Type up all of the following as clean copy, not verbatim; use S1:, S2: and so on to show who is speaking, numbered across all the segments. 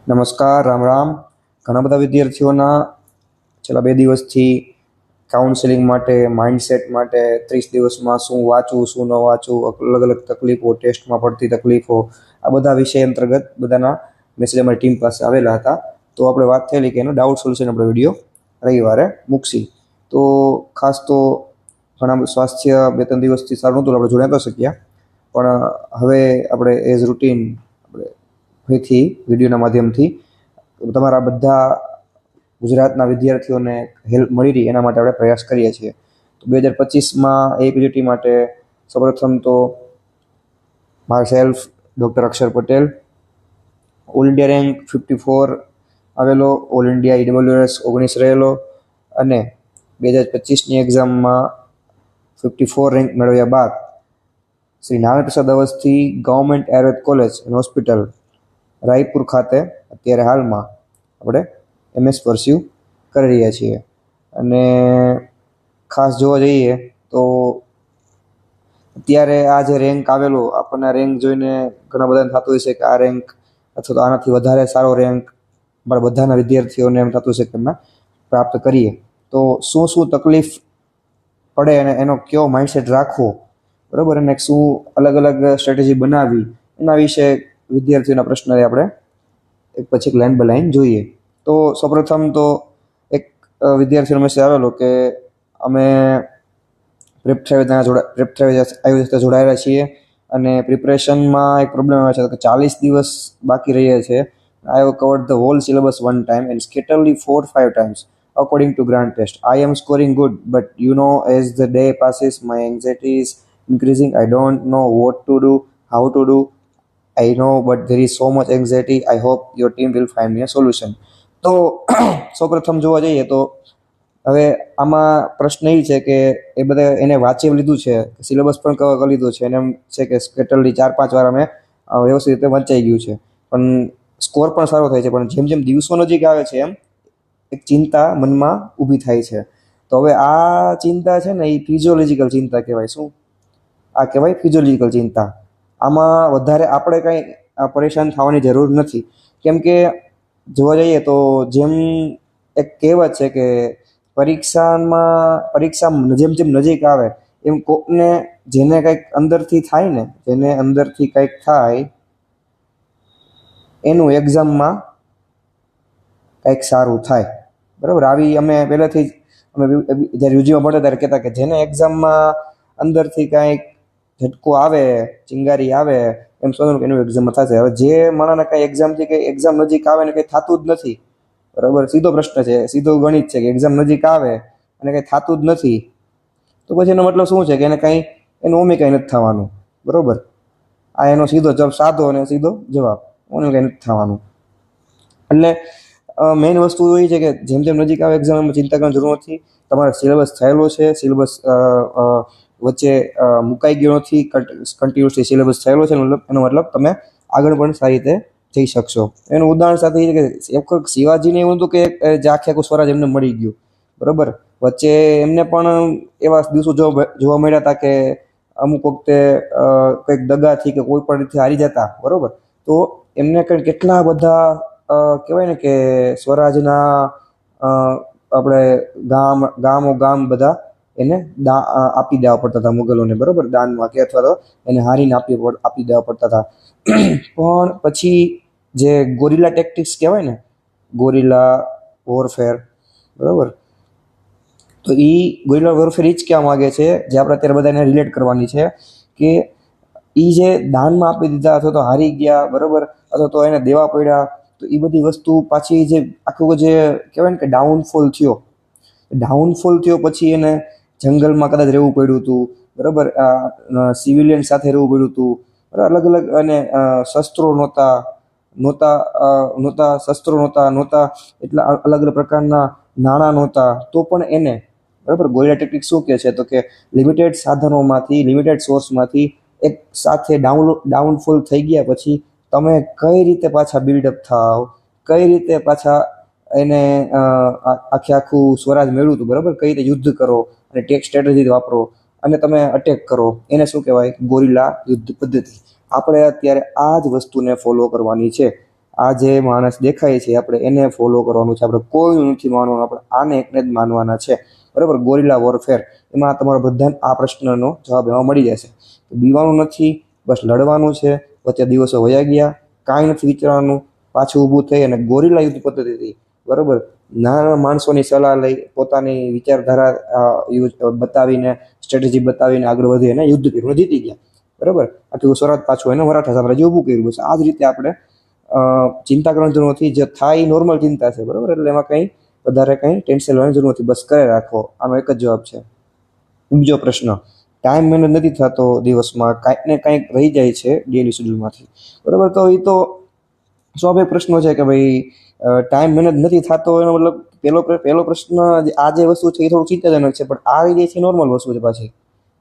S1: નમસ્કાર, રામ રામ. ઘણા બધા વિદ્યાર્થીઓના છેલ્લા 2 દિવસથી કાઉન્સેલિંગ માટે, માઇન્ડસેટ માટે 30 દિવસમાં શું વાંચવું, શું ન વાંચવું, અલગ અલગ તકલીફો, ટેસ્ટમાં પડતી તકલીફો, આ બધા વિષય અંતર્ગત બધાના મેસેજ અમારી ટીમ પાસે આવેલા હતા. તો આપણે વાત થયેલી કે એનો ડાઉટ સોલ્યુશન આપણે વિડીયો રવિવારે મૂકશી. તો ખાસ તો ઘણા સ્વાસ્થ્ય 2-3 દિવસથી સારું નહોતું, આપણે જોડાઈ તો શક્યા, પણ હવે આપણે એઝ રૂટીન આપણે ફરીથી વિડીયોના માધ્યમથી તમારા બધા ગુજરાતના વિદ્યાર્થીઓને હેલ્પ મળી રહી એના માટે આપણે પ્રયાસ કરીએ છીએ. તો 2025માં એપીજીટી માટે સૌપ્રથમ તો myself doctor Akshar Patel, all India rank 54 આવેલો, ઓલ ઇન્ડિયા ઈડબ્લ્યુએસ 19 રહેલો અને 2025ની એક્ઝામમાં 54 રેન્ક મેળવ્યા બાદ Shri Narayan Prasad Awasthi government Ayurved college and hospital Raipur ખાતે અત્યારે હાલમાં આપણે MS પરસ્યુ કરી રહ્યા છીએ. અને ખાસ જોવા જઈએ તો અત્યારે આ જે રેન્ક આવેલો, આપણને રેન્ક જોઈને ઘણા બધાને થતું હોય છે કે આ રેન્ક અથવા તો આનાથી વધારે સારો રેન્ક અમારા બધાના વિદ્યાર્થીઓને એમ થતું છે કે અમે પ્રાપ્ત કરીએ. તો શું શું તકલીફ પડે અને એનો કયો માઇન્ડસેટ રાખવો, બરાબર, અને શું અલગ અલગ સ્ટ્રેટેજી બનાવવી, એના વિશે વિદ્યાર્થીઓના પ્રશ્ન આપણે એક પછી એક લાઈન બાય લાઈન જોઈએ. તો સૌપ્રથમ તો એક વિદ્યાર્થીનો મેસેજ આવેલો કે અમે પ્રેપ આયુર્વેદ જોડાયેલા છીએ અને પ્રિપરેશનમાં એક પ્રોબ્લેમ આવે છે કે 40 દિવસ બાકી રહીએ છે. I have covered the whole syllabus one time and scatteredly 4-5 times according to grand test. I am scoring good, but as the day passes, my anxiety is increasing. I don't know what to do, how to do. I know, but there is so much anxiety. I hope your team will find me a solution. તો સૌપ્રથમ જોવા જઈએ તો હવે આમાં પ્રશ્ન એ છે કે એ બધા એને વાંચી લીધું છે, સિલેબસ પણ કવર કરી લીધું છે, એને એમ છે કે સ્કેટરલી 4-5 વાર અમે વ્યવસ્થિત રીતે વંચાઈ ગયું છે, પણ સ્કોર પણ સારો થાય છે. પણ જેમ જેમ દિવસો નજીક આવે છે એમ એક ચિંતા મનમાં ઊભી થાય છે. તો હવે આ ચિંતા છે ને એ ફિઝિયોલોજીકલ ચિંતા કહેવાય. શું આ કહેવાય? ફિઝિયોલોજીકલ ચિંતા. આમાં વધારે આપણે કંઈ પરેશાન થવાની જરૂર નથી, કેમ કે જોવા જઈએ તો જેમ એક કહેવત છે કે પરીક્ષા જેમ જેમ નજીક આવે એમ કોકને જેને કંઈક અંદરથી થાય ને, જેને અંદરથી કંઈક થાય એનું એક્ઝામમાં કંઈક સારું થાય, બરાબર. આવી અમે પહેલાંથી જ અમે જ્યારે યુજીમાં ભણતા ત્યારે કહેતા કે જેને એક્ઝામમાં અંદરથી કાંઈક ઝટકો આવે, ચિંગારી આવે, એમ સમજવાનું કે એનું એક્ઝામમાં થશે. હવે જે માણસને કાંઈ એક્ઝામથી કંઈ એક્ઝામ નજીક આવે ને કંઈ થતું જ નથી, બરાબર, સીધો પ્રશ્ન છે, સીધો ગણિત છે કે એક્ઝામ નજીક આવે અને કંઈ થતું જ નથી, તો પછી એનો મતલબ શું છે કે એને કંઈ એનું ઓમી કંઈ નથી થવાનું, બરાબર. આ એનો સીધો જવાબ, સાદો અને સીધો જવાબ, ઓનું કંઈ નથી થવાનું. એટલે મેઇન વસ્તુ એ છે કે જેમ જેમ નજીક આવે એક્ઝામ એમાં ચિંતા કરવાની જરૂર નથી. તમારો સિલેબસ થયેલો છે, સિલેબસ વચ્ચે મુકાઈ ગયો નથી, કન્ટિન્યુઅસલી સિલેબસ થયેલો છે, એનો મતલબ તમે આગળ પણ સારી રીતે જઈ શકશો. એનું ઉદાહરણ સાથે એ છે કે એક શિવાજીને એવું હતું કે આખે આખું સ્વરાજ એમને મળી ગયું, બરાબર. વચ્ચે એમને પણ એવા દિવસો જોવા મળ્યા હતા કે અમુક વખતે કંઈક દગાથી કે કોઈ પણ રીતે હારી જતા, બરાબર. તો એમને કેટલા બધા કહેવાય ને કે સ્વરાજના આપણે ગામ બધા એને આપી દેવા પડતા હતા મુગલોને, બરાબર, દાનમાં કે અથવા તો એને હારીને આપી દેવા પડતા હતા. પણ પછી જે ગોરિલા ટેક્ટિક્સ કહેવાય ને, ગોરિલા વોરફેર, બરાબર, તો એ ગોરિલા વોરફેર એ જ કહેવા માગે છે જે આપણે અત્યારે બધાને રિલેટ કરવાની છે કે એ જે દાનમાં આપી દીધા અથવા તો હારી ગયા, બરાબર, અથવા તો એને દેવા પડ્યા, તો એ બધી વસ્તુ પાછી જે આખું જે કહેવાય ને કે ડાઉનફોલ થયો પછી એને જંગલમાં કદાચ રહેવું પડ્યું હતું, બરાબર, સિવિલિયન સાથે રહેવું પડ્યું હતું, બરાબર, અલગ અલગ, અને શસ્ત્રો નહોતા, એટલા અલગ અલગ પ્રકારના નાણાં નહોતા, તો પણ એને, બરાબર, ગોરિલા ટેક્ટિક શું કહે છે તો કે લિમિટેડ સાધનોમાંથી, લિમિટેડ સોર્સમાંથી એક સાથે ડાઉનફોલ થઈ ગયા પછી તમે કઈ રીતે પાછા બિલ્ડઅપ થાવ, કઈ રીતે પાછા એને આખું સ્વરાજ મેળવ્યું હતું, બરાબર, કઈ રીતે યુદ્ધ કરો અને ટેક સ્ટ્રેટેજી વાપરો અને તમે અટેક કરો, એને શું કહેવાય? ગોરિલા યુદ્ધ પદ્ધતિ. આપણે અત્યારે આ જ વસ્તુને ફોલો કરવાની છે. આ જે માણસ દેખાય છે આપણે એને ફોલો કરવાનું છે, આપણે કોઈનું નથી માનવાનું, આપણે આને એકને જ માનવાના છે, બરાબર. ગોરિલા વોરફેર, એમાં તમારા બધા આ પ્રશ્નનો જવાબ એમાં મળી જશે. બીવાનું નથી, બસ લડવાનું છે. વચ્ચે દિવસો વયા ગયા, કાંઈ નથી વિચારવાનું, પાછું ઊભું થઈ અને ગોરિલા યુદ્ધ પદ્ધતિથી, બરાબર, નાના માણસોની સલાહ લઈ પોતાની વિચારધારા બતાવીને, સ્ટ્રેટેજી બતાવીને આગળ વધી અને યુદ્ધ કર્યું, જીતી ગયા, બરાબર. આખું સ્વરાજ પાછું એને મરાઠા સામ્રાજ્ય ઊભું કર્યું. બસ આ જ રીતે આપણે ચિંતા કરવાની જરૂર નથી. જે થાય એ નોર્મલ ચિંતા છે, બરાબર. એટલે એમાં કંઈ વધારે કંઈ ટેન્શન લેવાની જરૂર નથી, બસ કરે રાખો. આનો એક જ જવાબ છે. બીજો પ્રશ્ન, ટાઈમ મેનેજ નથી થતો દિવસમાં, કાંઈક ને કાંઈક રહી જાય છે ડેલી શેડ્યુલમાંથી, બરાબર. તો એ તો સ્વાભાવિક પ્રશ્નો છે કે ભાઈ ટાઈમ મેનેજ નથી થતો, એનો મતલબ પહેલો પ્રશ્ન આ જે વસ્તુ છે એ થોડું ચિંતાજનક છે, પણ આવી જાય છે નોર્મલ વસ્તુ છે પાછી,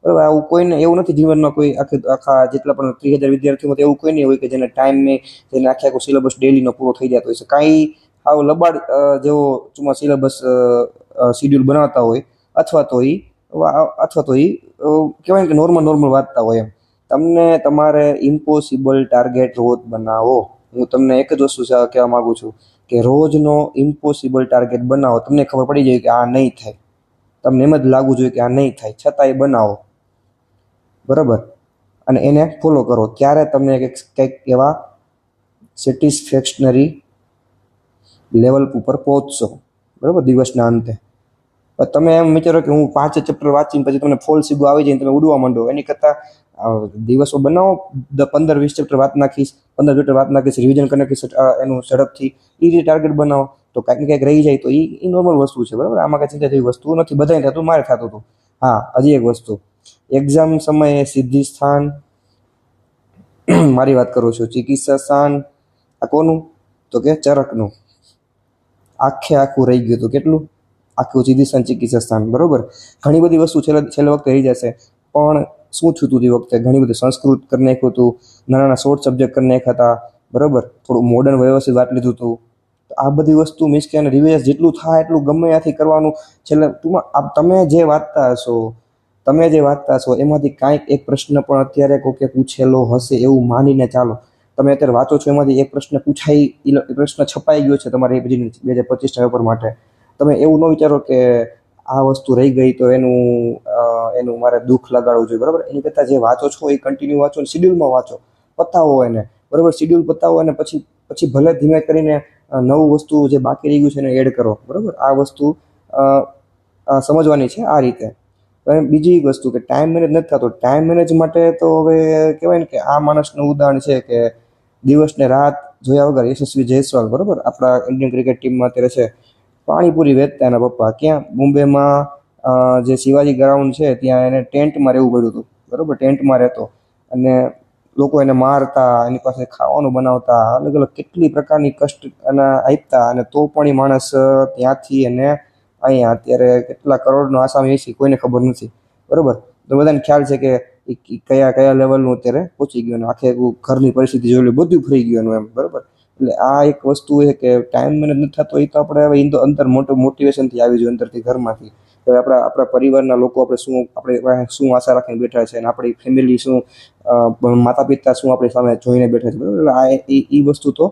S1: બરાબર. આવું કોઈને એવું નથી જીવનમાં, કોઈ આખા જેટલા પણ 30,000 વિદ્યાર્થીઓમાં એવું કોઈ નહીં હોય કે જેને જેને આખો સિલેબસ ડેલીનો પૂરો થઈ જતો હોય છે. કાંઈ આવો લબાડ જેવો ચુમ્મા સિલેબસ શિડ્યુલ બનાવતા હોય, અથવા તો એ કહેવાય કે નોર્મલ વાંચતા હોય એમ. તમને તમારે ઇમ્પોસિબલ ટાર્ગેટ રોજ બનાવો. હું તમને એક જ વસ્તુ કહેવા માગું છું કે રોજનો ઇમ્પોસિબલ ટાર્ગેટ બનાવો. તમને ખબર પડી જાય કે આ નહીં થાય, તમને એમ જ લાગવું જોઈએ કે આ નહીં થાય, છતાંય બનાવો, બરાબર. અને એને ફોલો કરો, ત્યારે તમને કંઈક એવા સેટિસ્ફેક્શનરી લેવલ ઉપર પહોંચશો, બરાબર, દિવસના અંતે. તમે એમ વિચારો કે હું 5 ચેપ્ટર વાંચીને પછી તમને ફોલ સીધું આવી જાય, તમે ઉડવા માંડો. એની કરતાં દિવસો બનાવો, 15-20 ચેપ્ટર વાત નાખીશ, 15 ચેપ્ટર વાત નાખીશ, રિવિઝન કરી નાખીશ એનું ઝડપથી, એ રીતે ટાર્ગેટ બનાવો. તો કાંઈક ને કાંઈક રહી જાય તો એ નોર્મલ વસ્તુ છે, બરાબર. આમાં કાંઈ ચિંતા જેવી વસ્તુ નથી, બધાને થતું, મારે થતું હતું. હા, હજી એક વસ્તુ, એક્ઝામ સમયે સિદ્ધિ સ્થાન, મારી વાત કરું છું, ચિકિત્સા સ્થાન, આ કોનું? તો કે ચરકનું આખું રહી ગયું હતું. કેટલું? આખું સીધી સ્થાન, ચિકિત્સા સ્થાન, બરાબર. ઘણી બધી વસ્તુ છેલ્લે વખતે રહી જશે, પણ શું થયું હતું તે વખતે? ઘણી બધી સંસ્કૃત કરી નાખ્યું હતું, નાના શોર્ટ સબ્જેક્ટ કરી નાખ્યા હતા, બરાબર. થોડું મોડર્ન વ્યવસ્થિત વાત લીધું હતું. આ બધી વસ્તુ મીન્સ કે રિવાઇઝ જેટલું થાય એટલું ગમે ત્યાંથી કરવાનું. છેલ્લે ટૂંકમાં તમે જે વાંચતા હશો એમાંથી કાંઈક એક પ્રશ્ન પણ અત્યારે કોકે પૂછેલો હશે એવું માનીને ચાલો. તમે અત્યારે વાંચો છો એમાંથી એક પ્રશ્ન પ્રશ્ન છપાઈ ગયો છે તમારે 2025 પેપર માટે. તમે એવું ન વિચારો કે આ વસ્તુ રહી ગઈ તો એનું મારે દુઃખ લગાડવું જોઈએ, બરાબર. એની કરતાં જે વાંચો છો એ કન્ટિન્યુ વાંચો, શિડ્યુલમાં વાંચો, પતાવો એને, બરાબર. શિડ્યુલ પતાવો અને પછી ભલે ધીમે કરીને નવું વસ્તુ જે બાકી રહી ગયું છે એને એડ કરો, બરાબર. આ વસ્તુ સમજવાની છે આ રીતે. અને બીજી એક વસ્તુ કે ટાઈમ મેનેજ નથી થતો. ટાઈમ મેનેજ માટે તો હવે કહેવાય ને કે આ માણસનું ઉદાહરણ છે કે દિવસને રાત જોયા વગર યશસ્વી જયસ્વાલ, બરાબર, આપણા ઇન્ડિયન ક્રિકેટ ટીમમાં અત્યારે છે, પાણીપુરી વેચતા એના પપ્પા. ક્યાં? મુંબઈમાં જે શિવાજી ગ્રાઉન્ડ છે ત્યાં એને ટેન્ટમાં રહેવું પડ્યું હતું, બરાબર. ટેન્ટમાં રહેતો અને લોકો એને મારતા, એની પાસે ખાવાનું બનાવતા, અલગ અલગ કેટલી પ્રકારની કષ્ટ અને આપતા, અને તો પણ એ માણસ ત્યાંથી એને અહીંયા અત્યારે કેટલા કરોડનો આસામી છે કોઈને ખબર નથી, બરાબર. તો બધાને ખ્યાલ છે કે કયા લેવલનું અત્યારે પહોંચી ગયું, અને આખે ઘરની પરિસ્થિતિ જોઈ બધું ફરી ગયું એમ, બરાબર. એટલે આ એક વસ્તુ છે કે ટાઈમ મેનેજ નથી થતો. એ તો આપણે હવે અંદર મોટું મોટિવેશનથી આવી જોઈએ, અંદરથી, ઘરમાંથી. તો આપણા પરિવારના લોકો આપણે શું આશા રાખીને બેઠા છે, અને આપણી ફેમિલી શું, માતા પિતા શું આપણી સામે જોઈને બેઠા છે, બરાબર. એટલે આ એ વસ્તુ તો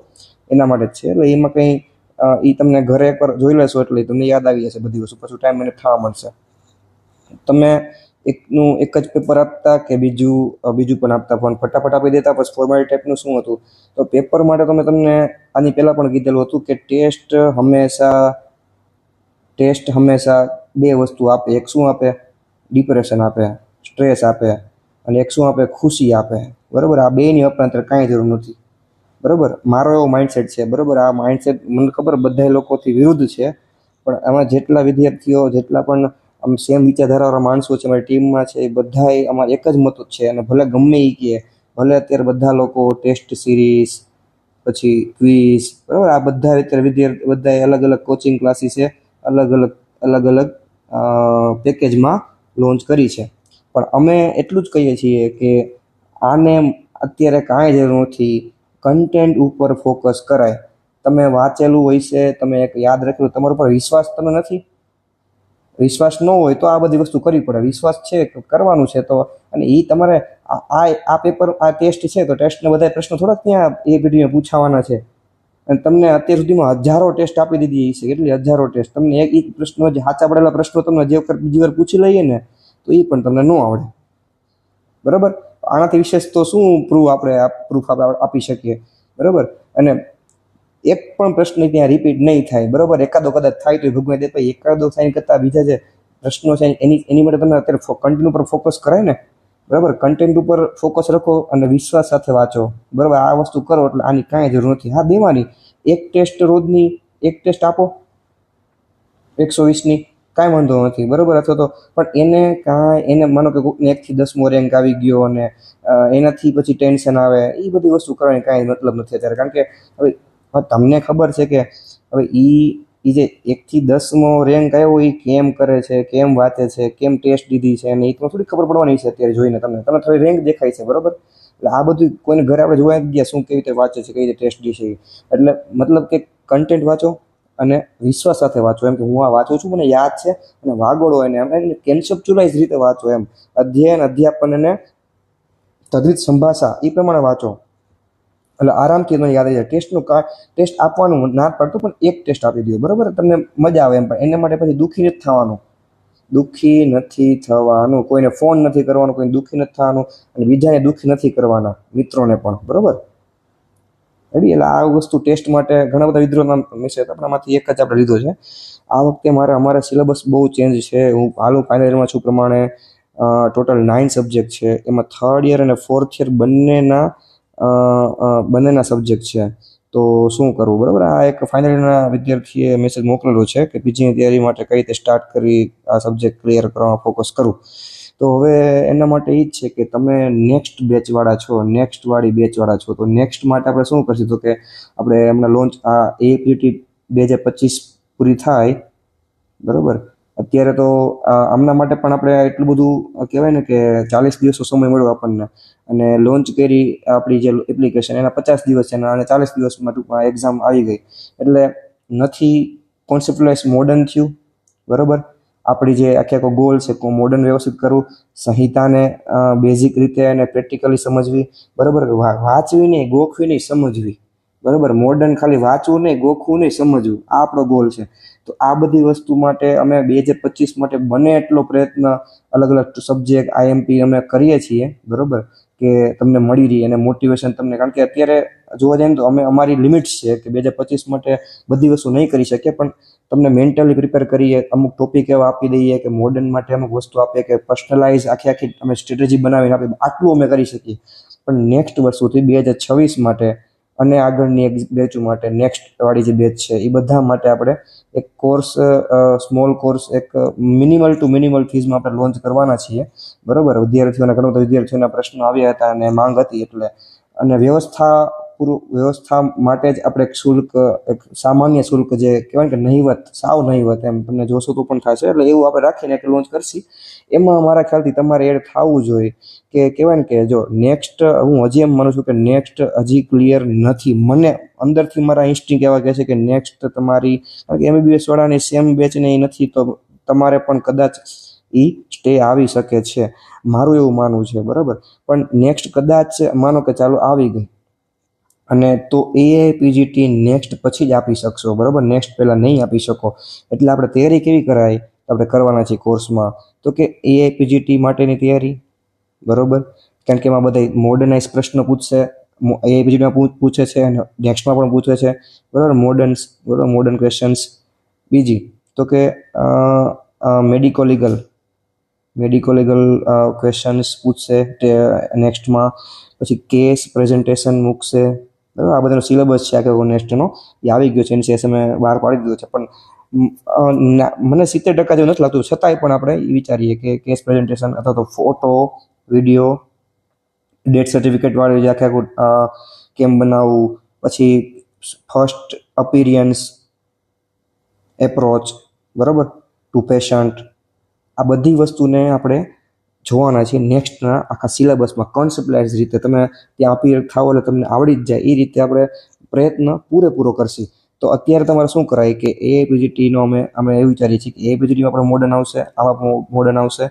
S1: એના માટે જ છે. એટલે એમાં કંઈ એ તમને ઘરે એકવાર જોઈ લેશો એટલે તમને યાદ આવી જશે બધી વસ્તુ, પછી ટાઈમ મેનેજ થવા મળશે. તમે એક જ પેપર આપતા કે બીજું પણ આપતા, પણ ફટાફટ આપી દેતા, પછી ફોર્માલિટી ટાઈપનું શું હતું? તો પેપર માટે તમને આની પહેલાં પણ કીધેલું હતું કે ટેસ્ટ હંમેશા બે વસ્તુ આપે. એક શું આપે? ડિપ્રેશન આપે, સ્ટ્રેસ આપે, અને એક શું આપે? ખુશી આપે, બરાબર. આ બેની અપનાંતર કાંઈ જરૂર નથી, બરાબર. મારો એવો માઇન્ડસેટ છે, બરાબર. આ માઇન્ડસેટ મને ખબર બધા લોકોથી વિરુદ્ધ છે, પણ આમાં જેટલા વિદ્યાર્થીઓ, જેટલા પણ આમ સેમ વિચારધારાવાળા માણસો છે અમારી ટીમમાં છે, એ બધાય અમારા એક જ મત છે. અને ભલે ગમે એ કહે, ભલે અત્યારે બધા લોકો ટેસ્ટ સિરીઝ, પછી ક્વિઝ, બરાબર, આ બધા અત્યારે બધાએ અલગ અલગ કોચિંગ ક્લાસીસ છે, અલગ અલગ પેકેજમાં લોન્ચ કરી છે. પણ અમે એટલું જ કહીએ છીએ કે આને અત્યારે કાંઈ જરૂર નથી, કન્ટેન્ટ ઉપર ફોકસ કરાય. તમે વાંચેલું હોય છે, તમે એક યાદ રાખ્યું, તમારા પર વિશ્વાસ તમે નથી, વિશ્વાસ ન હોય તો આ બધી વસ્તુ કરવી પડે. વિશ્વાસ છે, કરવાનું છે તો, અને એ તમારે આ પેપર, આ ટેસ્ટ છે તો ટેસ્ટને બધા પ્રશ્નો થોડાક ત્યાં એ પેઢીને પૂછાવાના છે, અને તમને અત્યાર સુધીમાં હજારો ટેસ્ટ આપી દીધી છે, કેટલી હજારો ટેસ્ટ, તમને એક પ્રશ્નો જે સાચા પડેલા પ્રશ્નો તમને જે વખત બીજી વાર પૂછી લઈએ ને તો એ પણ તમને ન આવડે, બરાબર. આનાથી વિશેષ તો શું પ્રૂફ આપણે આપી શકીએ, બરાબર. અને એક પણ પ્રશ્ન ત્યાં રિપીટ નહીં થાય, બરાબર. એકાદો કદાચ થાય તો ભગવાન દે, એકાદો સાઈન કરતા બીજા જે પ્રશ્નો છે એની માટે તમે અત્યારે કન્ટેન્ટ ઉપર ફોકસ કરાય ને, બરાબર. કન્ટેન્ટ ઉપર ફોકસ રાખો અને વિશ્વાસ સાથે વાંચો, બરાબર. આ વસ્તુ કરો એટલે આની કાંઈ જરૂર નથી. હા, દેવાની એક ટેસ્ટ, રોજની એક ટેસ્ટ આપો 120ની, કાંઈ વાંધો નથી, બરાબર. અથવા તો પણ એને માનો કે કોઈકને 1 થી 10મો રેન્ક આવી ગયો અને એનાથી પછી ટેન્શન આવે, એ બધી વસ્તુ કરવાની કાંઈ મતલબ નથી અત્યારે. કારણ કે હવે તમને ખબર છે કે હવે એ જે 1 થી 10મો રેન્ક આવ્યો એ કેમ કરે છે, કેમ વાંચે છે, કેમ ટેસ્ટ દીધી છે, અને એ તો થોડી ખબર પડવાની છે અત્યારે જોઈને. તમને થોડી રેન્ક દેખાય છે, બરાબર. એટલે આ બધું કોઈને ઘરે આપણે જોવા ગયા શું કેવી રીતે વાંચે છે, કઈ રીતે ટેસ્ટ દી છે. એટલે મતલબ કે કન્ટેન્ટ વાંચો અને વિશ્વાસ સાથે વાંચો, એમ કે હું આ વાંચું છું, મને યાદ છે, અને વાગોળો એને એમ કેન્સેપ્ચ્યુલાઇઝ રીતે વાંચો, એમ અધ્યયન, અધ્યાપન અને તદ્વિત સંભાષા એ પ્રમાણે વાંચો એટલે આરામથી તમને યાદ આવી જાય. ટેસ્ટ આપવાનું ના પડતું, પણ એક ટેસ્ટ આપી દો, બરાબર. તમને મજા આવે એમ. પણ એના માટે પછી દુઃખી નથી થવાનું, કોઈને ફોન નથી કરવાનો, કોઈને દુઃખી નથી થવાનું, અને બીજાને દુઃખી નથી કરવાના, મિત્રોને પણ, બરાબર. રેડી. એટલે આ વસ્તુ ટેસ્ટ માટે ઘણા બધા વિદ્રોહના મેસેજ આપણામાંથી એક જ આપણે લીધો છે. આ વખતે અમારા સિલેબસ બહુ ચેન્જ છે. હું હાલું ફાઇનલ યરમાં છું પ્રમાણે ટોટલ 9 સબ્જેક્ટ છે. એમાં 3rd યર અને 4th યર બંનેના સબ્જેક્ટ છે. તો શું કરવું, બરાબર. આ એક ફાઇનલ યરના વિદ્યાર્થીએ મેસેજ મોકલેલો છે કે પીજીની તૈયારી માટે કઈ રીતે સ્ટાર્ટ કરવી, આ સબ્જેક્ટ ક્લિયર કરવામાં ફોકસ કરું. તો હવે એના માટે એ જ છે કે તમે નેક્સ્ટ બેચવાળા છો, નેક્સ્ટવાળી બેચવાળા છો. તો નેક્સ્ટ માટે આપણે શું કરશું, તો કે આપણે એમના લોન્ચ આ એપીટી 2025 પૂરી થાય, બરાબર. અત્યારે તો આમના માટે પણ આપણે એટલું બધું કહેવાય ને કે 40 દિવસનો સમય મળ્યો આપણને, અને લોન્ચ કરી આપણી જે એપ્લિકેશન એના 50 દિવસ છે, અને 40 દિવસમાં ટૂંકમાં એક્ઝામ આવી ગઈ. એટલે નથી કોન્સેપ્ટલાઇઝ મોડર્ન થયું, બરાબર. આપણી જે આખો ગોલ છે મોડર્ન વ્યવસ્થિત કરવું, સંહિતાને બેઝિક રીતે અને પ્રેક્ટિકલી સમજવી, બરાબર. વાંચવી નહીં, ગોખવી નહીં, સમજવી, બરાબર. મોડર્ન ખાલી વાંચવું નહીં, ગોખવું નહીં, સમજવું, આ આપણો ગોલ છે. તો આ બધી વસ્તુ માટે અમે 2025 માટે બને એટલો પ્રયત્ન, અલગ અલગ સબ્જેક્ટ આઈએમપી અમે કરીએ છીએ, બરાબર, કે તમને મળી રહી અને મોટિવેશન તમને. કારણ કે અત્યારે જોવા જઈએ તો અમે અમારી લિમિટ્સ છે કે 2025 માટે બધી વસ્તુ નહીં કરી શકીએ, પણ તમને મેન્ટલી પ્રિપેર કરીએ, અમુક ટોપિક એવા આપી દઈએ કે મોડર્ન માટે અમુક વસ્તુ આપીએ કે પર્સનલાઇઝ આખી અમે સ્ટ્રેટેજી બનાવીને આપીએ, આટલું અમે કરી શકીએ. પણ નેક્સ્ટ વર્ષોથી 2026 માટે અને આગળની એક બેચ માટે, નેક્સ્ટ વાળી જે બેચ છે એ બધા માટે આપણે એક કોર્સ, સ્મોલ કોર્સ, એક મિનિમલ ફીઝમાં આપણે લોન્ચ કરવાના છીએ, બરાબર. ઘણા બધા વિદ્યાર્થીઓના પ્રશ્નો આવ્યા હતા અને માંગ હતી, એટલે અને વ્યવસ્થા માટે જ આપણે એક સામાન્ય શુલ્ક, જે કહેવાય કે નહિવત, સાવ નહિવત, એમ તમને જોશો તો પણ થશે, એટલે એવું આપણે રાખીને એક લોન્ચ કરશી. એમાં મારા ખ્યાલથી તમારે એડ થવું જોઈએ કે કહેવાય ને કે જો નેક્સ્ટ, હું હજી એમ માનું છું કે નેક્સ્ટ હજી ક્લિયર નથી. મને અંદરથી મારા ઇન્સ્ટિંક્ટ એવા કહે છે કે નેક્સ્ટ તમારી, કારણ કે એમબીબીએસ વાળાની સેમ બેચને એ નથી, તો તમારે પણ કદાચ એ સ્ટે આવી શકે છે, મારું એવું માનવું છે, બરાબર. પણ નેક્સ્ટ કદાચ માનો કે ચાલો આવી ગઈ, અને તો એઆઈપીજીટી નેક્સ્ટ પછી જ આપી શકશો, બરાબર. નેક્સ્ટ પહેલાં નહીં આપી શકો. એટલે આપણે તૈયારી કેવી કરાય, આપણે કરવાના છીએ કોર્સમાં, તો કે એઆઈપીજીટી માટેની તૈયારી, બરાબર. કારણ કે એમાં બધા મોડર્નાઇઝ પ્રશ્ન પૂછશે, એઆઈપીજીટીમાં પૂછે છે અને નેક્સ્ટમાં પણ પૂછે છે, બરાબર. Modern questions. બીજી તો કે મેડિકો લીગલ ક્વેશ્ચન્સ પૂછશે નેક્સ્ટમાં. પછી કેસ પ્રેઝન્ટેશન મૂકશે, બરાબર. આ બધાનો સિલેબસ છે આખો નેક્સ્ટનો, એ આવી ગયો છે, એનસીએસ અમે બહાર પાડી દીધો છે. પણ મને 70% જેવું નથી લાગતું, છતાંય પણ આપણે એ વિચારીએ કે કેસ પ્રેઝન્ટેશન અથવા તો ફોટો, વિડીયો, ડેથ સર્ટિફિકેટ વાળું જે આખું કેમ બનાવવું, પછી ફર્સ્ટ અપિરિયન્સ, એપ્રોચ, બરાબર, ટુ પેશન્ટ, આ બધી વસ્તુને આપણે જોવાના છે નેક્સ્ટના આખા સિલેબસમાં. કોન્સેપ્ટલાઇઝ રીતે તમે ત્યાં અપીયર થાવ એટલે તમને આવડી જ જાય, એ રીતે આપણે પ્રયત્ન પૂરેપૂરો કરશી. તો અત્યારે તમારે શું કરાય કે એઆઈપીજીટીનો અમે એવું વિચારીએ છીએ કે એઆઈપીજીટીમાં આપણે મોડર્ન આવશે, આમાં મોડર્ન આવશે,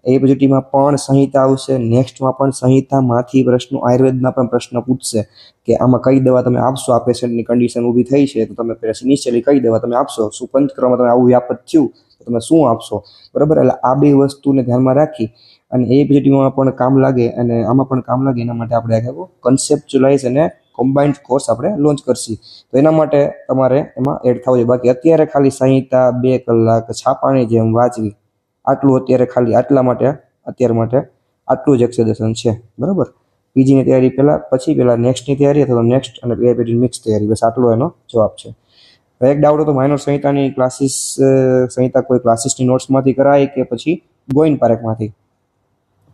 S1: APGTમાં પણ સંહિતા આવશે, નેક્સ્ટમાં પણ સંહિતામાંથી પ્રશ્નો, આયુર્વેદના પણ પ્રશ્ન પૂછશે કે આમાં કઈ દવા તમે આપશો, આ પેશન્ટની કન્ડિશન ઊભી થઈ છે તો તમે ઇનિશિયલી કઈ દવા તમે આપશો, શું પંચક્રમમાં તમે આવું વ્યાપત થયું તો તમે શું આપશો, બરાબર. એટલે આ બે વસ્તુને ધ્યાનમાં રાખી અને APGTમાં પણ કામ લાગે અને આમાં પણ કામ લાગે એના માટે આપણે આખો કન્સેપ્ચ્યુલાઇઝ અને કોમ્બાઇન્ડ કોર્સ આપણે લોન્ચ કરશી. તો એના માટે તમારે એમાં એડ થવું જોઈએ. બાકી અત્યારે ખાલી સંહિતા 2 કલાક છાપાની જેમ વાંચવી, આટલું અત્યારે ખાલી આટલા માટે અત્યાર માટે આટલું જ એક્સેસન છે, બરાબર. પીજીની તૈયારી પહેલાં નેક્સ્ટની તૈયારી અથવા નેક્સ્ટ અને APGT મિક્સ તૈયારી, બસ આટલો એનો જવાબ છે. એક ડાઉટ હતો માઇનોર સંહિતાની ક્લાસીસ, સંહિતા કોઈ ક્લાસીસની નોટ્સમાંથી કરાય કે પછી ગોઈન પારેખમાંથી.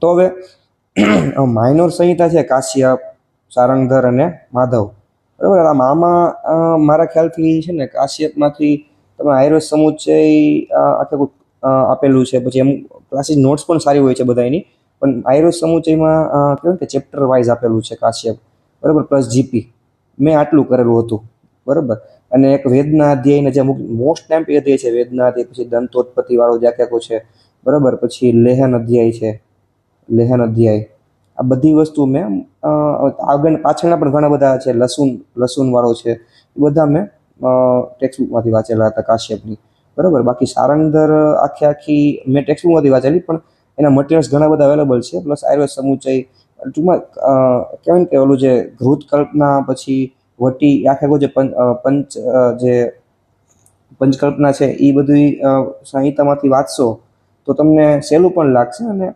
S1: તો હવે માઇનોર સંહિતા છે કાશ્યપ, સારંગધર અને માધવ, બરાબર. આમાં મારા ખ્યાલથી છે ને કાશ્યપમાંથી તમે આયુર્વેદ સમુચ્ચય આખે આપેલું છે, પછી એમ ક્લાસીસ નોટ્સ પણ સારી હોય છે બધા એની, પણ આયુર્વેદ સમુચ્ચયમાં કહેવાય કે ચેપ્ટર વાઇઝ આપેલું છે કાશ્યપ, બરાબર, પ્લસ જીપી. મેં આટલું કરેલું હતું, બરાબર. અને એક વેદના અધ્યાયને જે અમુક મોસ્ટ ટાઈમ અધ્યાય છે, વેદના અધ્યાય, પછી દંતોત્પત્તિ વાળો જે આખો છે, બરાબર, પછી લેહન અધ્યાય છે, લેહન અધ્યાય, આ બધી વસ્તુ મેં આગળ પાછળના પણ ઘણા બધા છે, લસુન વાળો છે, એ બધા મેં ટેક્સ્ટબુકમાંથી વાંચેલા હતા કાશ્યપની, બરાબર. બાકી સારંગધર આખી મેં ટેક્સ્ટબુકમાંથી વાંચેલી, પણ એના મટીરિયલ્સ ઘણા બધા અવેલેબલ છે. પ્લસ આયુર્વેદ સમુચ્ચય ટૂંકમાં કહેવાય ને કે ઓલું જે ઘૃત કલ્પના, પછી વટી, આખે જે પંચકલ્પના છે એ બધી સંહિતામાંથી વાંચશો તો તમને સહેલું પણ લાગશે અને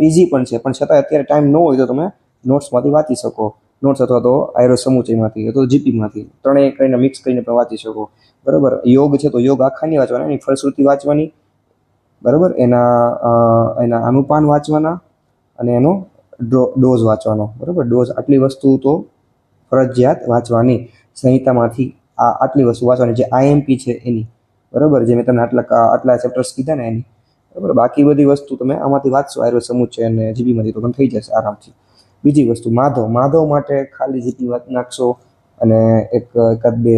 S1: ઇઝી પણ છે. પણ છતાં અત્યારે ટાઈમ ન હોય તો તમે નોટ્સમાંથી વાંચી શકો, નોટ્સ અથવા તો આયુર્વેદ સમુચ્ચયમાંથી અથવા તો જીપીમાંથી, ત્રણેય કરીને મિક્સ કરીને પણ વાંચી શકો, બરાબર. યોગ છે તો યોગ આખા નહીં વાંચવાના, એની ફળશ્રુતિ વાંચવાની, બરાબર, એના અનુપાન વાંચવાના અને એનો ડોઝ વાંચવાનો, બરાબર. ડોઝ, આટલી વસ્તુ તો ફરજિયાત વાંચવાની સંહિતામાંથી. આટલી વસ્તુ વાંચવાની જે આઈએમપી છે એની, બરાબર, જે મેં તમને આટલા ચેપ્ટર્સ કીધા ને એની, બરાબર. બાકી બધી વસ્તુ તમે આમાંથી વાંચશો આયુર્વેદ સમુચ્ચય અને જીપીમાંથી તો પણ થઈ જશે આરામથી. બીજી વસ્તુ માધવ માટે ખાલી જીપી વાંચી નાખશો અને એકાદ બે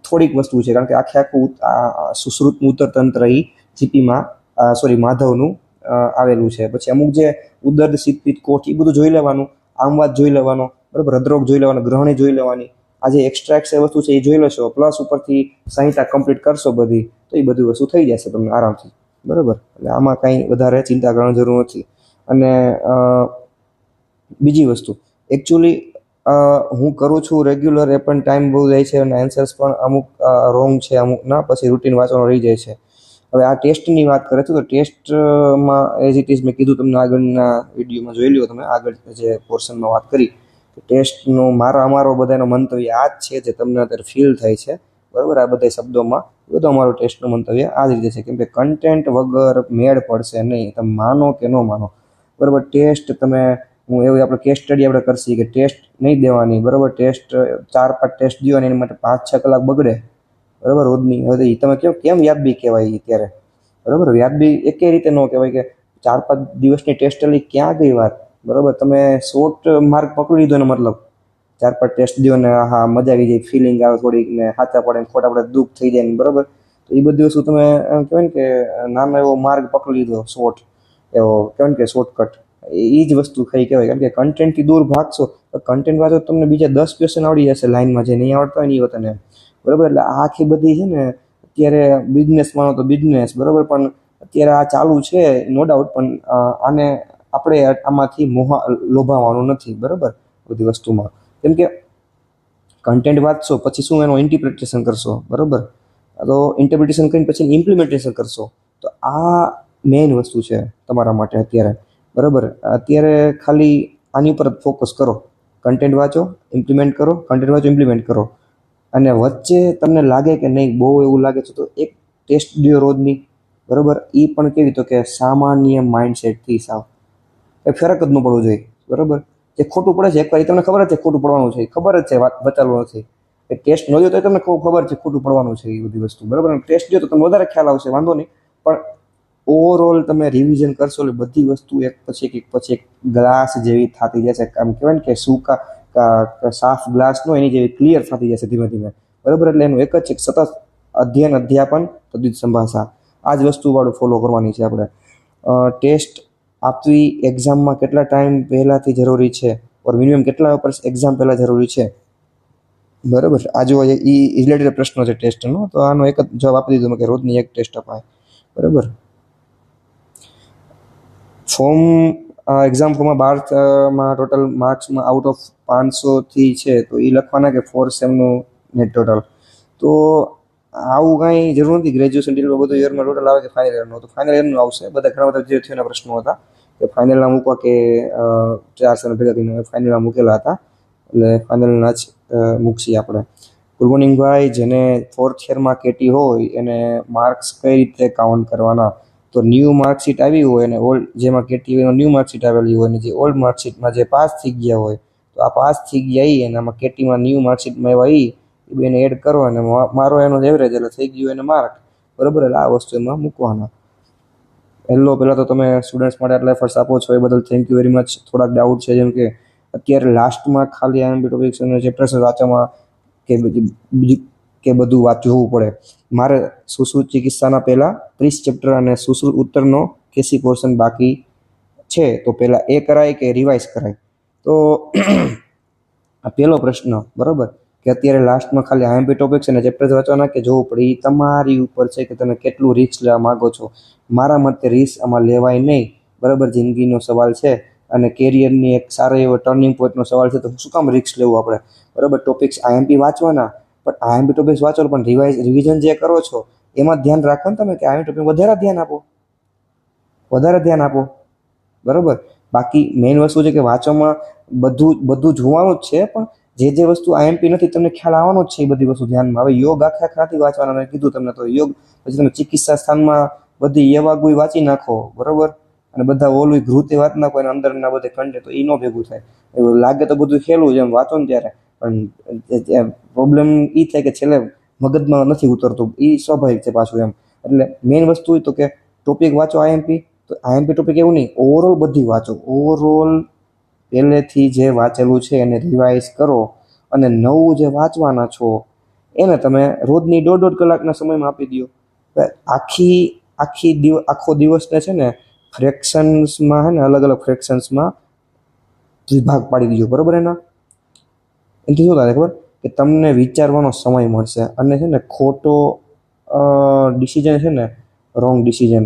S1: થોડીક વસ્તુ છે, કારણ કે આખું સુશ્રુતનું ઉત્તરતંત્ર એ જીપીમાં માધવનું આવેલું છે. પછી અમુક જે ઉદર્દ, શીતપિત્ત, કોઠ એ બધું જોઈ લેવાનું, આમવાદ જોઈ લેવાનો, બરાબર, હૃદરોગ જોઈ લેવાનો, ગ્રહણી જોઈ લેવાની, આ જે એક્સ્ટ્રાક્ટ વસ્તુ છે એ જોઈ લેશો, પ્લસ ઉપરથી સંહિતા કમ્પ્લીટ કરશો બધી, તો એ બધી વસ્તુ થઈ જશે તમને આરામથી, બરાબર. એટલે આમાં કાંઈ વધારે ચિંતા કરવાની જરૂર નથી. અને બીજી વસ્તુ, એકચ્યુઅલી હું કરું છું રેગ્યુલર, એ પણ ટાઈમ બહુ જાય છે અને આન્સર્સ પણ અમુક રોંગ છે, અમુક ના, પછી રૂટીન વાંચવાનું રહી જાય છે. હવે આ ટેસ્ટની વાત કરે છે તો ટેસ્ટમાં એઝ ઇટ ઇઝ મેં કીધું તમને આગળના વિડીયોમાં જોઈ લ્યો તમે, આગળ જે પોર્શનમાં વાત કરી, ટેસ્ટનો અમારો બધાનો મંતવ્ય આ જ છે જે તમને અત્યારે ફીલ થાય છે, બરાબર. આ બધા શબ્દોમાં બધું અમારું ટેસ્ટનું મંતવ્ય આ જ રીતે છે, કેમ કે કન્ટેન્ટ વગર મેળ પડશે નહીં, તમે માનો કે ન માનો, બરાબર. ટેસ્ટ હું એવું આપણે કેસ સ્ટડી આપણે કરશી કે ટેસ્ટ નહીં દેવાની, બરાબર. ટેસ્ટ 4-5 ટેસ્ટ દો અને એની માટે 5-6 કલાક બગડે, બરાબર, રોજની. હવે એ તમે કેમ વ્યાજબી કહેવાય અત્યારે, બરાબર. વ્યાજબી એકે રીતે ન કહેવાય કે 4-5 દિવસની ટેસ્ટ લઈ ક્યાં ગઈ વાત, બરાબર. તમે શોર્ટ માર્ક પકડી લીધો ને, મતલબ 4-5 ટેસ્ટ દો ને હા મજા આવી જાય, ફિલિંગ આવે થોડીક, ને સાચા પડે ને ખોટા પડે દુઃખ થઈ જાય ને, બરાબર. તો એ બધી વસ્તુ તમે કહેવાય ને કે નાનો એવો માર્ગ પકડી લીધો, શોર્ટ એવો કહેવાય ને કે શોર્ટકટ, એ જ વસ્તુ કઈ કહેવાય. કારણ કે કન્ટેન્ટથી દૂર ભાગશો તો કન્ટેન્ટ વાંચો તમને બીજા 10 ક્વેશ્ચન આવડી જશે લાઈનમાં, જે નહીં આવડતા હોય ને એ વતને, બરાબર. એટલે આ આખી બધી છે ને અત્યારે બિઝનેસ માનો તો બિઝનેસ, બરાબર, પણ અત્યારે આ ચાલુ છે નો ડાઉટ, પણ આને આપણે આમાંથી લોભાવાનું નથી, બરાબર, બધી વસ્તુમાં. કેમ કે કન્ટેન્ટ વાંચશો પછી શું એનું ઇન્ટરપ્રિટેશન કરશો, બરાબર. તો ઇન્ટરપ્રિટેશન કરીને પછી ઇમ્પ્લિમેન્ટેશન કરશો, તો આ મેઇન વસ્તુ છે તમારા માટે અત્યારે, બરાબર. અત્યારે ખાલી આની ઉપર ફોકસ કરો, કન્ટેન્ટ વાંચો, ઇમ્પ્લિમેન્ટ કરો, કન્ટેન્ટ વાંચો, ઇમ્પ્લિમેન્ટ કરો. અને વચ્ચે તમને લાગે કે નહીં બહુ એવું લાગે છે તો એક ટેસ્ટ દો રોજની, બરાબર. એ પણ કેવી તો કે સામાન્ય માઇન્ડસેટથી સાવ કંઈ ફરક જ ન પડવો જોઈએ, બરાબર. જે ખોટું પડે છે એકવાર એ તમને ખબર જ છે ખોટું પડવાનું છે, ખબર જ છે, વાત બચાવવાનું નથી. એ ટેસ્ટ ન દો તો તમને ખબર છે ખોટું પડવાનું છે એ બધી વસ્તુ, બરાબર. ટેસ્ટ દો તો તમને વધારે ખ્યાલ આવશે, વાંધો નહીં. પણ ઓવરઓલ તમે રિવિઝન કરશો એટલે બધી વસ્તુ એક પછી એક ગ્લાસ જેવી થતી જશે. આમ કહેવાય ને કે સાફ ગ્લાસ નો એની જેવી ક્લિયર થતી જશે ધીમે ધીમે, બરાબર. એટલે એનું એક જ છે સતત અધ્યયન, અધ્યાપન, તદ્વિત સંભાષા, આ જ વસ્તુવાળું ફોલો કરવાની છે આપણે. ટેસ્ટ આપવી એક્ઝામમાં કેટલા ટાઈમ પહેલાંથી જરૂરી છે, ઓર મિનિમમ કેટલા વર્ષ એક્ઝામ પહેલાં જરૂરી છે, બરાબર. આ જો એ રિલેટેડ પ્રશ્નો છે ટેસ્ટનો, તો આનો એક જ જવાબ આપી દીધો મેં કે રોજની એક ટેસ્ટ અપાય, બરાબર. ફોર્મ એક્ઝામ ફોર્મમાં 12માં ટોટલ માર્ક્સમાં આઉટ ઓફ 500થી છે, તો એ લખવાના કે 4 સેમનું નેટ ટોટલ. તો આવું કાંઈ જરૂર નથી. ગ્રેજ્યુએશન ડિગ્રીમાં બધું યરમાં ટોટલ આવે કે ફાઇનલ યરનું, તો ફાઇનલ યરનું આવશે. બધા ઘણા બધા વિદ્યાર્થીઓના પ્રશ્નો હતા કે ફાઇનલના મૂકવા કે 4 સેમ ભેગા કરીને ફાઇનલમાં મૂકેલા હતા, એટલે ફાઇનલના જ મૂકશી આપણે. ગુડ મોર્નિંગ ભાઈ. જેને 4th યરમાં કેટી હોય એને માર્ક્સ કઈ રીતે કાઉન્ટ કરવાના? તો ન્યૂ માર્કશીટ આવી હોય અને ઓલ્ડ જેમાં કેટી હોય ન્યૂ માર્કશીટ આવેલી હોય અને જે ઓલ્ડ માર્કશીટમાં જે પાસ થઈ ગયા હોય, તો આ પાસ થઈ ગયા એ અને આમાં કેટીમાં ન્યૂ માર્કશીટમાં એવા એ બેને એડ કરો અને મારો એનો એવરેજ એટલે થઈ ગયું એને માર્ક, બરાબર. એટલે આ વસ્તુ એમાં મૂકવાના. હેલો, પહેલાં તો તમે સ્ટુડન્ટ્સ માટે આટલા એફર્ટ્સ આપો છો એ બદલ થેન્ક યુ વેરી મચ. થોડાક ડાઉટ છે, જેમ કે અત્યારે લાસ્ટમાં ખાલી આઈએમપી ટોપિક્સ અને ચેપ્ટર્સ વાંચવામાં કે બધું વાંચવું પડે. મારે સુશ્રુત ચિકિત્સાના પહેલાં 30 ચેપ્ટર અને સુશ્રુત ઉત્તરનો 80 પોર્શન બાકી છે, તો પહેલાં એ કરાય કે રિવાઇઝ કરાય? તો આ પહેલો પ્રશ્ન, બરાબર, કે અત્યારે લાસ્ટમાં ખાલી આઈએમપી ટોપિક્સ અને ચેપ્ટર્સ વાંચવાના કે જોવું પડે, એ તમારી ઉપર છે કે તમે કેટલું રિસ્ક લેવા માગો છો. મારા મતે રિસ્ક આમાં લેવાય નહીં, બરાબર. જિંદગીનો સવાલ છે અને કેરિયરની એક સારો એવો ટર્નિંગ પોઈન્ટનો સવાલ છે, તો શું કામ રિસ્ક લેવું આપણે, બરાબર. ટોપિક્સ આઈએમપી વાંચવાના, પણ આઈએમપી ટોપિક્સ વાંચો પણ રિવિઝન જે કરો છો એમાં ધ્યાન રાખો ને તમે કે આઈએમપી ટોપિક વધારે ધ્યાન આપો, બરાબર. બાકી મેઇન વસ્તુ છે કે વાંચવામાં બધું જોવાનું જ છે, પણ જે વસ્તુ આઈએમપી નથી તમને ખ્યાલ આવવાનો જ છે, એ બધી વસ્તુ ધ્યાનમાં. હવે યોગ આખા નથી વાંચવાના, મેં કીધું તમને. તો યોગ પછી તમે ચિકિત્સા સ્થાનમાં બધી એવાગુય વાંચી નાખો, બરાબર, અને બધા ઓલું ઘૃતે વાત નાખો અને અંદરના બધે કંડે, તો એ ન ભેગું થાય. એવું લાગે તો બધું ખેલું છે એમ વાંચો ને ત્યારે, પણ પ્રોબ્લેમ એ થાય કે છેલ્લે મગજમાં નથી ઉતરતું, એ સ્વાભાવિક છે પાછું એમ. એટલે મેઇન વસ્તુ હોય તો કે ટોપિક વાંચો આઈએમપી, તો આઈએમપી ટોપિક એવું નહીં, ઓવરઓલ બધી વાંચો. ઓવરઓલ પહેલેથી જે વાંચેલું છે એને રિવાઇઝ કરો અને નવું જે વાંચવાના છો એને તમે રોજની 1.5 કલાકના સમયમાં આપી દો. આખો દિવસને છે ને ફ્રેક્શન્સમાં, છે ને અલગ અલગ ફ્રેક્શન્સમાં વિભાગ પાડી દીધો, બરાબર. એનાથી શું થાય ખબર, કે તમને વિચારવાનો સમય મળશે અને છે ને ખોટો ડિસિઝન છે ને રોંગ ડિસિઝન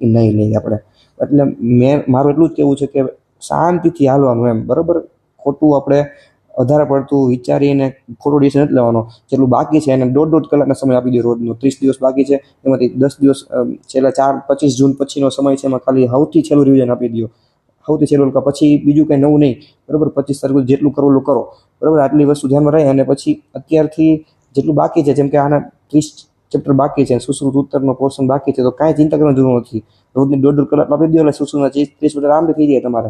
S1: એ નહીં લઈએ આપણે. એટલે મારું એટલું જ કહેવું છે કે શાંતિથી હાલવાનું એમ, બરાબર. ખોટું આપણે વધારે પડતું વિચારીને ખોટો ડિસિઝન નથી લેવાનો. જેટલું બાકી છે એને 1.5 કલાકના સમય આપી દો રોજનો. 30 દિવસ બાકી છે, એમાંથી 10 દિવસ છેલ્લા 25 જૂન પછીનો સમય છે, એમાં ખાલી સૌથી છેલ્લું રિવિઝન આપી દો. સૌથી છેલ્લું પછી બીજું કંઈ નવું નહીં, બરાબર. 25 તારીખ જેટલું કરવું એટલું કરો, બરાબર. આટલી વસ્તુ ધ્યાનમાં રહે અને પછી અત્યારથી જેટલું બાકી છે, જેમ કે આના 30 ચેપ્ટર બાકી છે, સુશ્રુત ઉત્તરનો પોર્શન બાકી છે, તો કાંઈ ચિંતા કરવાની જરૂર નથી. રોજની 1.5 કલાક આપી દો એટલે સુશ્રુતના 30 ચેપ્ટર આરામથી થઈ જાય તમારે,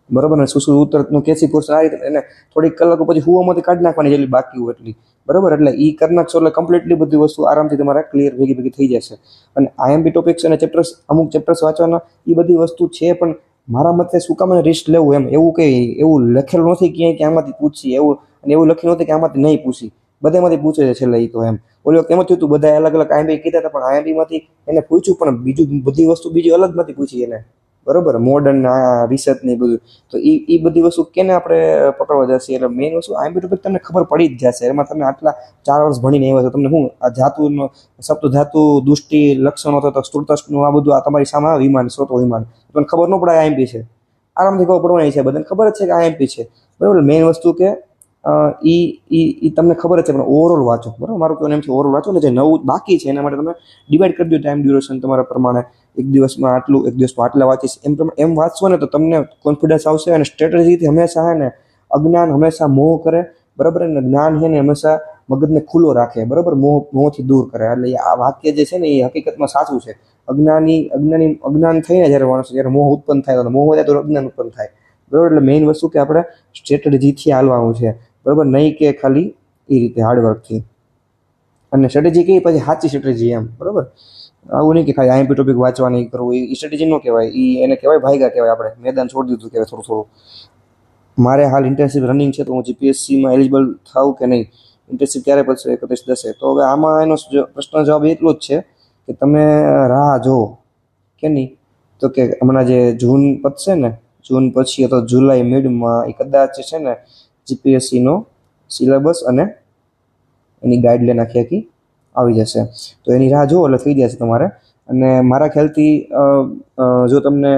S1: બરાબર. ને સુશ્રુત ઉત્તરનું 80 પોર્શન આ રીતે એને થોડીક કલાકો પછી હુવામાંથી કાઢી નાખવાની જેટલી બાકી હોય એટલી, બરાબર. એટલે એ કરી નાખશો એટલે કમ્પ્લીટલી બધી વસ્તુ આરામથી તમારે ક્લિયર ભેગી થઈ જશે. અને આઈએમપી ટોપિક્સ અને ચેપ્ટર્સ, અમુક ચેપ્ટર્સ વાંચવાના એ બધી વસ્તુ છે, પણ મારા મતે શું કામ રિસ્ક લેવું એમ. એવું લખેલું નથી ક્યાંય કે આમાંથી પૂછીએ એવું, અને એવું લખ્યું નથી કે આમાંથી નહીં પૂછી. બધામાંથી પૂછે છે છેલ્લે. એ તો એમ ઓલી વખત એમ જ થયું હતું, બધા અલગ અલગ આઈએમપી કીધા હતા, પણ આઈએમપીમાંથી એને પૂછ્યું પણ બધી વસ્તુ બીજી અલગમાંથી પૂછી એને, બરાબર. મોડર્ન રિસર્ચ ને બધું, તો એ બધી વસ્તુ કેને આપણે પકડવા જશે. એટલે મેઇન વસ્તુ આઈએમપી ટોપિક તમને ખબર પડી જ જશે. એમાં તમે આટલા 4 વર્ષ ભણીને આવ્યા છો, તમને શું આ ધાતુનો સપ્ત ધાતુ દુષ્ટિ લક્ષણો થતા સ્તુર્તષ્ટનું આ બધું આ તમારી સામે આવે, વિમાન સ્રોતો વિમાન, તમને ખબર ન પડે આઈએમપી છે, આરામથી ખબર પડવાની છે. બધાને ખબર જ છે કે આઈએમપી છે, બરાબર. મેઇન વસ્તુ કે એ તમને ખબર જ છે, પણ ઓવરઓલ વાંચો, બરાબર. મારું કહેવાનું એમ છે ઓવરઓલ વાંચો ને જે નવું બાકી છે એના માટે તમે ડિવાઈડ કરી દો ટાઈમ ડ્યુરેશન તમારા પ્રમાણે. એક દિવસમાં આટલું, એક દિવસમાં આટલા વાંચીશ, એમ વાંચશો ને તો તમને કોન્ફિડન્સ આવશે. અને સ્ટ્રેટેજીથી હંમેશા છે ને અજ્ઞાન હંમેશા મોહ કરે, બરાબર. અને જ્ઞાન છે ને હંમેશા મગજને ખુલ્લો રાખે, બરાબર. મોહથી દૂર કરે. એટલે આ વાક્ય જે છે ને એ હકીકતમાં સાચું છે. અજ્ઞાન થઈને જ્યારે માણસ જ્યારે મોહ ઉત્પન્ન થાય, તો મોહ થાય તો અજ્ઞાન ઉત્પન્ન થાય, બરાબર. એટલે મેઇન વસ્તુ કે આપણે સ્ટ્રેટેજીથી હાલવાનું છે, બરાબર. નહીં કે ખાલી એ રીતે હાર્ડવર્કથી. અને સ્ટ્રેટેજી કઈ પછી સાચી સ્ટ્રેટેજી એમ, બરાબર. આવું નહીં કે ખાલી આઈએમપી ટોપિક વાંચવા નહીં કરવું, એ સ્ટ્રેટેજી ન કહેવાય. એને કહેવાય ભાગ્યા કહેવાય. આપણે મેદાન છોડી દીધું કહેવાય થોડું. મારે હાલ ઇન્ટર્નશીપ રનિંગ છે, તો હું જીપીએસસીમાં એલિજિબલ થાઉં કે નહીં? ઇન્ટર્નશીપ ક્યારે પડશે? 31/10. તો હવે આમાં એનો પ્રશ્ન જવાબ એટલો જ છે કે તમે રાહ જુઓ કે નહીં, તો કે હમણાં જે જૂન પતશે ને, જૂન પછી અથવા જુલાઈ મિડમાં એ કદાચ છે ને જીપીએસસીનો સિલેબસ અને એની ગાઈડલાઈન આખી આવી જશે. તો એની રાહ જુઓ એટલે થઈ જશે તમારે. અને મારા ખ્યાલથી જો તમને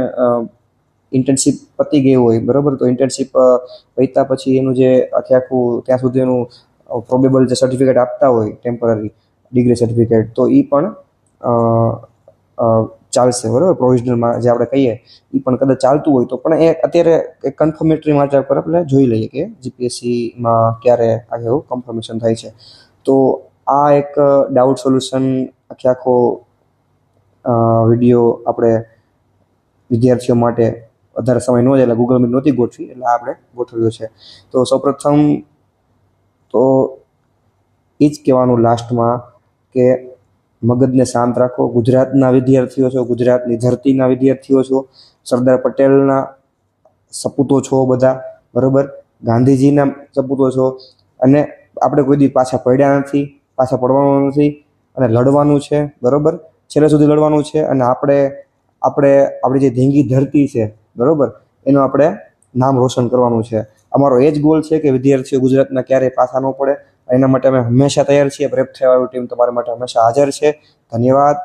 S1: ઇન્ટર્નશીપ પતી ગઈ હોય બરાબર, તો ઇન્ટર્નશીપ પત્યા પછી એનું જે આખું ત્યાં સુધીનું પ્રોબેબલ જે સર્ટિફિકેટ આપતા હોય ટેમ્પરરી ડિગ્રી સર્ટિફિકેટ, તો એ પણ ચાલશે બરાબર. પ્રોવિઝનલમાં જે આપણે કહીએ એ પણ કદાચ ચાલતું હોય તો પણ એ અત્યારે એક કન્ફર્મેટરી માટે પર આપણે જોઈ લઈએ કે જીપીએસસીમાં ક્યારે આગે એવું કન્ફર્મેશન થાય છે. તો આ એક ડાઉટ સોલ્યુશન આખો વિડીયો આપણે વિદ્યાર્થીઓ માટે વધારે સમય ન જાય એટલે ગૂગલ મીટ નહોતી ગોઠવી, એટલે આપણે ગોઠવ્યો છે. તો સૌપ્રથમ તો એ જ કહેવાનું લાસ્ટમાં કે મગજને શાંત રાખો. ગુજરાતના વિદ્યાર્થીઓ છો, ગુજરાતની ધરતીના વિદ્યાર્થીઓ છો, સરદાર પટેલના સપૂતો છો બધા બરાબર, ગાંધીજીના સપૂતો છો. અને આપણે કોઈ દી પાછા પડ્યા નથી, પાછા પડવાનું નથી, અને લડવાનું છે બરાબર, છેલ્લે સુધી લડવાનું છે. અને આપણી જે ધીંગી ધરતી છે બરાબર, એનું આપણે નામ રોશન કરવાનું છે. અમારો એ જ ગોલ છે કે વિદ્યાર્થીઓ ગુજરાતના ક્યારેય પાછા ન પડે. એના માટે અમે હંમેશા તૈયાર છીએ. પ્રેપ થવાવાળી ટીમ તમારા માટે હંમેશા હાજર છે. ધન્યવાદ.